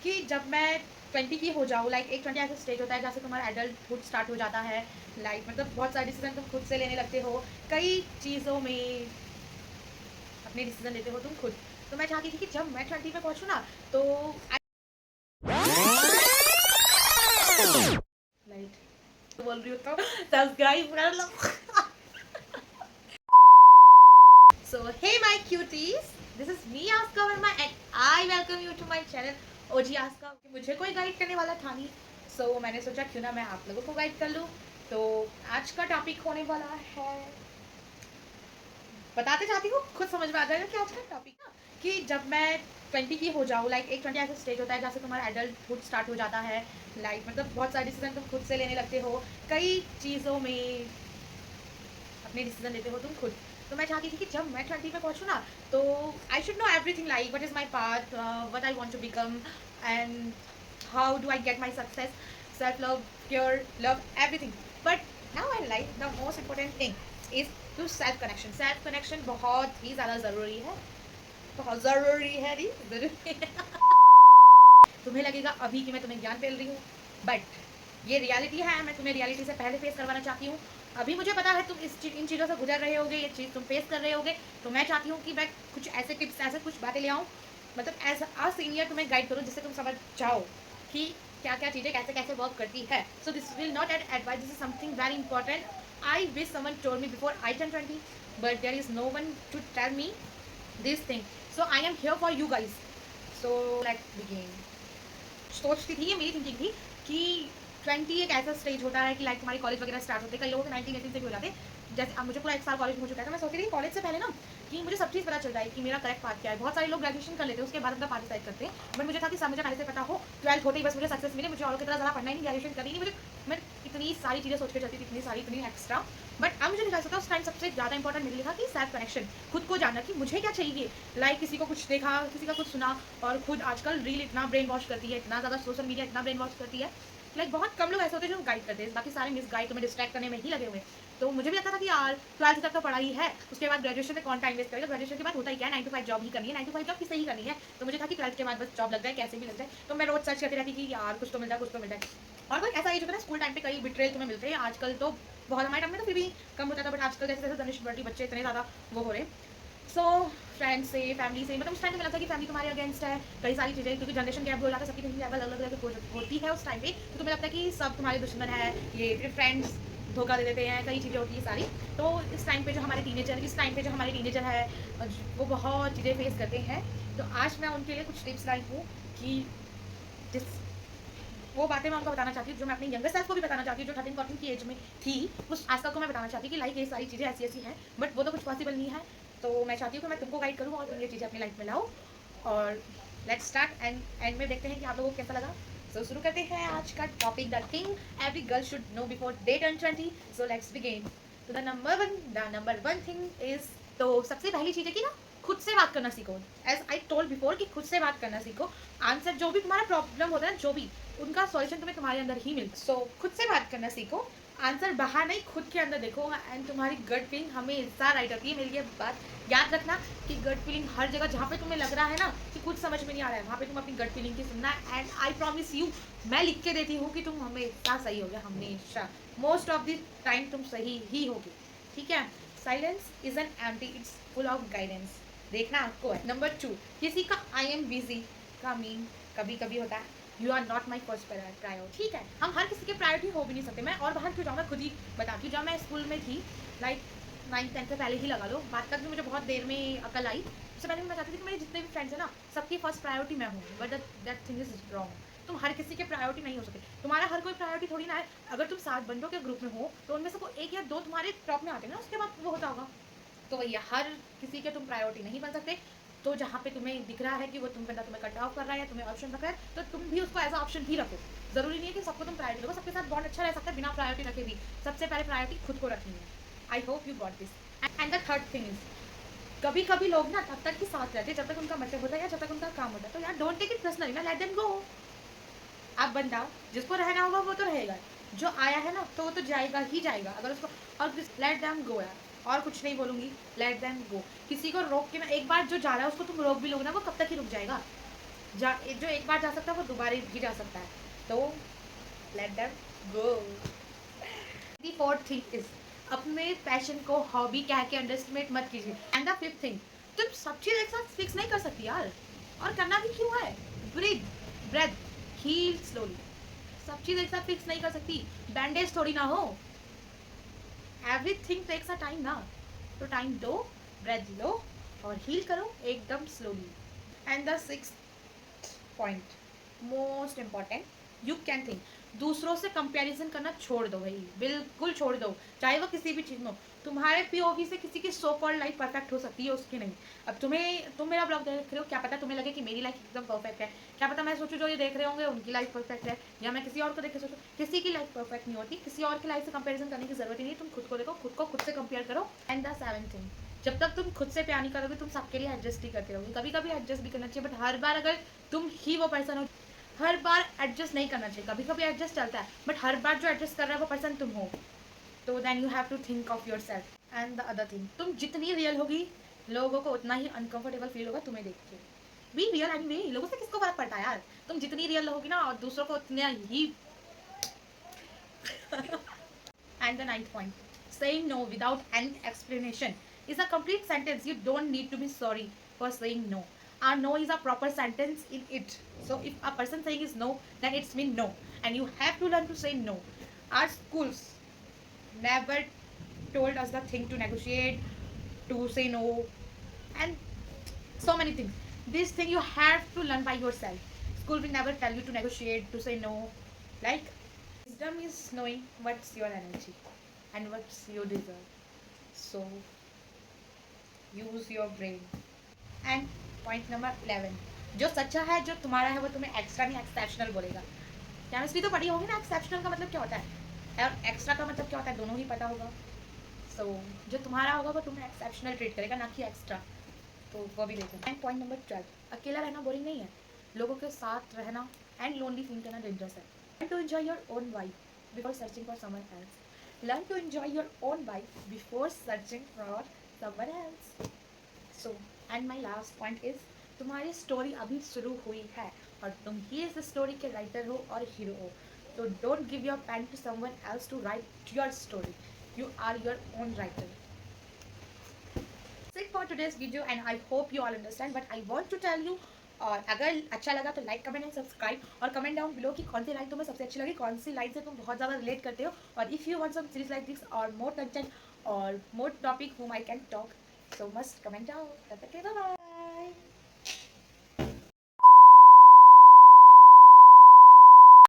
कि जब मैं 20 की हो जाऊँ, लाइक एक 20 ऐसा स्टेज होता है जहाँ से तुम्हारा एडल्टहुड स्टार्ट हो जाता है। लाइक मतलब बहुत सारे डिसीजन तुम खुद से लेने लगते हो, कई चीज़ों में अपने डिसीजन लेते हो तुम खुद। तो मैं चाहती थी कि जब मैं 20 पे पहुँचूँ ना, तो लाइक बोल रही हूँ तो सब्सक्राइब कर लो। So hey my cuties, this is me Aska Verma and I welcome you to my channel OG Aska। मुझे कोई गाइड करने वाला था नहीं, so मैंने सोचा क्यों ना मैं आप लोगों को गाइड कर लूँ। तो आज का टॉपिक होने वाला है, बताते जाती हूँ खुद समझ में आ जाएगा कि आज का टॉपिक ना, कि जब मैं 20 की हो जाऊँ, लाइक एक 20 ऐसा स्टेज होता है जहाँ से तुम्हारा एडल्टहुड स्टार्ट हो जाता है। लाइक मतलब बहुत सारे डिसीजन तुम खुद से लेने लगते हो, कई चीज़ों में अपने डिसीजन लेते हो तुम खुद। तो मैं चाहती थी कि जब मैं 20 पे पहुँचूँ ना, तो I should know everything, like what is my path, what I want to become and how do I get my success, self love, care, love everything. But now I like the most important thing is to self connection. Self connection बहुत ही ज़्यादा ज़रूरी है, बहुत ज़रूरी है, नहीं ज़रूरी है। तुम्हें लगेगा अभी कि मैं तुम्हें ज्ञान पेल रही हूँ, बट ये रियलिटी है। मैं तुम्हें रियलिटी से पहले फेस करवाना चाहती हूँ। अभी मुझे पता है तुम इन चीज़ों से गुजर रहे होगे, ये चीज़ तुम फेस कर रहे होगे। तो मैं चाहती हूँ कि मैं कुछ ऐसे टिप्स, ऐसे कुछ बातें ले आऊँ, मतलब एज अ सीनियर तुम्हें गाइड करूँ, जिससे तुम समझ जाओ कि क्या क्या चीज़ें कैसे कैसे वर्क करती है। So this will not add advice, this is something very important. I wish someone told me before I turn 20, but there is no one to tell me this thing. So I am here for you guys. So let's begin. सोचती थी, ये मेरी thinking थी कि 20 एक ऐसा stage होता है कि लाइक तुम्हारी कॉलेज वगैरह स्टार्ट होते हैं, कई लोगों के 19 18 से भी हो जाते हैं। जैसे अब मुझे पूरा एक साल कॉलेज में हो चुका है, तो मैं सोचती थी कॉलेज से पहले ना कि मुझे सब चीज़ पता चल जाए कि मेरा करेक्ट पाथ क्या है। बहुत सारे लोग ग्रेजुएशन कर लेते हैं, उसके बाद अपना पाथ डिसाइड करते हैं, बट मुझे था कि सब मुझे पहले से पता हो, 12th होते ही बस मुझे सक्सेस मिले, मुझे और की तरह ज़्यादा पढ़ना ही नहीं, ग्रेजुएशन करनी नहीं मुझे। मैं इतनी सारी चीज़ें सोच के चलती थी, इतनी सारी, इतनी एक्स्ट्रा। बट अब मुझे रियलाइज होता है उस टाइम सबसे ज़्यादा इंपॉर्टेंट मेरे लिए था कि सेल्फ कनेक्शन, खुद को जानना कि मुझे क्या चाहिए। लाइक किसी को कुछ देखा, किसी का कुछ सुना, और खुद आजकल रील इतना ब्रेन वॉश करती है, इतना ज़्यादा सोशल मीडिया इतना ब्रेन वॉश करती है। लाइक बहुत कम लोग ऐसे होते हैं जो गाइड करते हैं, बाकी सारे मिस गाइड तुम्हें डिस्ट्रैक्ट करने में ही लगे हुए हैं। तो मुझे भी लगता था कि यार 12th तक तो पढ़ाई है, उसके बाद ग्रेजुएशन में कौन टाइम वेस्ट करेगा, ग्रेजुएशन के बाद होता ही क्या है, 9 to 5 जॉब ही करनी है, 9 to 5 जॉब किसे ही करनी है। तो मुझे था कि 12th के बाद बस जॉब लग जाए, कैसे भी लग जाए। तो मैं रोज सर्च करती रहती कि यार कुछ तो मिल जाए, कुछ तो मिल जाए। और कोई ऐसा एज होता है ना, स्कूल टाइम पे कई बिट्रेल तुम्हें मिलते हैं, आजकल तो बहुत, हमारे टाइम में तो फिर भी कम होता था, बट आजकल जैसे जैसे धनुष बड़ी बच्चे इतने ज़्यादा वो हो रहे हैं। सो फ्रेंड्स से, फैमिली से, मतलब उस टाइम पे मिला था कि फैमिली तुम्हारे अगेंस्ट है, कई सारी चीज़ें, क्योंकि जनरेशन गैप हो जाता है, सबकी थिंकिंग लेवल अलग अलग होती है उस टाइम पे। तो तुम्हें लगता है कि सब तुम्हारे दुश्मन है, ये फिर फ्रेंड्स धोखा दे देते हैं, कई चीज़ें होती है सारी। तो इस टाइम पे जो हमारे टीनेजर, इस टाइम पे जो हमारे टीनेजर है, वो बहुत चीज़ें फेस करते हैं। तो आज मैं उनके लिए कुछ टिप्स लाई हूँ कि जिस वो बातें मैं उनको बताना चाहती हूँ, जो मैं अपने यंगर सेल्फ को भी बताना चाहती हूँ, जो 13 14 की एज में थी, उस आस्था को मैं बताना चाहती हूँ कि लाइक ये सारी चीज़ें ऐसी ऐसी हैं, बट वो तो कुछ पॉसिबल नहीं है। तो मैं चाहती हूँ कि मैं तुमको गाइड करूँ और तुम ये चीज़ें अपनी लाइफ में लाओ। और लेट्स स्टार्ट, एंड में देखते हैं कि आप लोगों को कैसा लगा। सो शुरू करते हैं आज का topic, the thing every girl should know before they turn 20। So let's begin. तो the number one thing is, तो सबसे पहली चीज़ है कि ना, खुद से बात करना सीखो। एज आई टोल्ड बिफोर कि खुद से बात करना सीखो। आंसर जो भी तुम्हारा प्रॉब्लम होता है, जो भी उनका सॉल्यूशन तुम्हें तुम्हारे अंदर ही मिलता है। सो खुद से बात करना सीखो, आंसर बाहर नहीं, खुद के अंदर देखो, एंड तुम्हारी गट फीलिंग हमेशा राइट होती है। मेरी ये बात याद रखना कि गट फीलिंग हर जगह, जहाँ पे तुम्हें लग रहा है ना कि कुछ समझ में नहीं आ रहा है, वहाँ पे तुम अपनी गट फीलिंग की सुनना। एंड आई प्रॉमिस यू, मैं लिख के देती हूँ कि तुम हमेशा सही होगे, हमेशा, मोस्ट ऑफ द टाइम तुम सही ही होगे। ठीक है। Silence is an empty, it's full of guidance. देखना आपको है। नंबर 2, किसी का आई एम बिजी का मीन कभी कभी होता है you are not my first priority. ठीक है, हम हर किसी के प्रायोरिटी हो भी नहीं सकते। मैं और बाहर क्यों जाऊँ, मैं खुद ही बताती हूँ। जब मैं स्कूल में थी, लाइक 9th 10th से पहले ही लगा लो, बात तक भी मुझे बहुत देर में अकल आई। उससे पहले मैं चाहती थी कि मेरे जितने भी फ्रेंड्स हैं ना, सबकी फर्स्ट प्रायोरिटी मैं हूँ, but that thing is wrong. तुम हर किसी के प्रायोरिटी नहीं हो सकते, तुम्हारा हर कोई प्रायोरिटी थोड़ी ना है। अगर तुम 7 बंदों के ग्रुप में हो, तो उनमें से कोई एक या दो तुम्हारे टॉप में आते हैं ना, उसके बाद वो होता होगा। तो भैया हर किसी के तुम प्रायोरिटी नहीं बन सकते। तो जहाँ पे तुम्हें दिख रहा है कि वो तुम बंदा तुम्हें कट ऑफ कर रहा है या तुम्हें ऑप्शन रखा है, तो तुम भी उसको एज ऑप्शन ही रखो। जरूरी नहीं है कि सबको तुम प्रायोरिटी दो, सबके साथ बॉन्ड अच्छा रह सकता है बिना प्रायोरिटी रखे भी। सबसे पहले प्रायोरिटी खुद को रखनी है। I hope you got this. And the third thing is, कभी कभी लोग ना तब तक ही साथ रहते हैं जब तक उनका मतलब होता है या जब तक उनका काम होता है। तो यार डोंट टेक इट पर्सनली ना, लेट देम गो। आप बंदा जिसको रहना होगा वो तो रहेगा, जो आया है ना तो वो तो जाएगा ही जाएगा। अगर उसको, और लेट देम गो यार, और कुछ नहीं बोलूंगी, लेट देम गो। किसी को रोक के ना, एक बार जो जा रहा है उसको तुम रोक भी लोगे ना, वो कब तक ही रुक जाएगा। जो एक बार जा सकता है वो दोबारा भी जा सकता है, तो let them go. The fourth thing is अपने पैशन को हॉबी कह के अंडरस्टिमेट मत कीजिए। एंड द फिफ्थ थिंग, तुम सब चीज एक साथ फिक्स नहीं कर सकती यार, और करना भी क्यों है। Breathe, breath, heal slowly. सब चीज एक साथ फिक्स नहीं कर सकती, बैंडेज थोड़ी ना हो। एवरीथिंग टेक्स अ टाइम ना, तो टाइम दो, ब्रेथ लो और हील करो एकदम slowly. And the six point, most important, you can think. दूसरों से कंपैरिजन करना छोड़ दो भाई, बिल्कुल छोड़ दो, चाहे वो किसी भी चीज़ में हो। तुम्हारे पीओवी से किसी की सो कॉल्ड लाइफ परफेक्ट हो सकती है, उसकी नहीं। अब तुम मेरा ब्लॉग देख रहे हो, क्या पता तुम्हें लगे कि मेरी लाइफ एकदम परफेक्ट है, क्या पता मैं सोचूं जो ये देख रहे होंगे उनकी लाइफ परफेक्ट है, या मैं किसी और को देख के सोचूं। किसी की लाइफ परफेक्ट नहीं होती, किसी और की लाइफ से कंपेरिजन करने की जरूरत ही नहीं। तुम खुद को देखो, खुद को खुद से कंपेयर करो। एंड द सेवेंथ थिंग, जब तक तुम खुद से प्यार नहीं करोगे तुम सबके लिए एडजस्ट ही करते रहोगे। कभी कभी एडजस्ट भी करना चाहिए, बट हर बार अगर तुम ही वो पर्सन हो, हर बार एडजस्ट नहीं करना चाहिए। कभी कभी एडजस्ट चलता है, बट हर बार जो एडजस्ट कर रहा है वो पर्सन तुम हो, तो then you have to think of yourself. And the other thing, तुम जितनी रियल होगी लोगों को उतना ही अनकंफर्टेबल फील होगा तुम्हें देख के। बी रियल एनीवे, लोगों से किसको फर्क पड़ता है यार। तुम जितनी रियल होगी ना और दूसरों को उतना ही। And the ninth point, saying no without any explanation is a complete sentence. You don't need to be sorry for saying no. A no is a proper sentence in it. So if a person saying is no, then it's mean no. And you have to learn to say no. Our schools never told us the thing to negotiate, to say no, and so many things. This thing you have to learn by yourself. School will never tell you to negotiate, to say no. Like, wisdom is knowing what's your energy and what you deserve. So use your brain. And point number 11, जो सच्चा है जो तुम्हारा है वो तुम्हें extra नहीं exceptional बोलेगा। केमिस्ट्री तो पढ़ी होगी ना, एक्सेप्शनल का मतलब क्या होता है और एक्स्ट्रा का मतलब क्या होता है, दोनों ही पता होगा। सो जो तुम्हारा होगा वो तुम्हें एक्सेप्शनल ट्रीट करेगा, ना कि एक्स्ट्रा। तो वो भी देखो। एंड पॉइंट नंबर 12, अकेला रहना बोरिंग नहीं है, लोगों के साथ रहना एंड लोनली फील करना डेंजरस है। Learn to enjoy your own wife before searching for someone else. Learn to enjoy your own life before searching for someone else. So, and my last point is, तुम्हारी story अभी शुरू हुई है और तुम ही इस स्टोरी के राइटर हो और हीरो हो। तो don't give your pen to someone else to write your story, you are your own writer. That's it for today's video and I hope you all understand, but I want to tell you, और अगर अच्छा लगा तो like comment and subscribe, और comment down below कि कौन सी line तुम्हें सबसे अच्छी लगी, कौन सी लाइन से तुम बहुत ज़्यादा रिलेट करते हो। और if you want some series like this और मोर कंटेंट और more topic whom I can talk, so must comment down. तब तक के बाय बाय।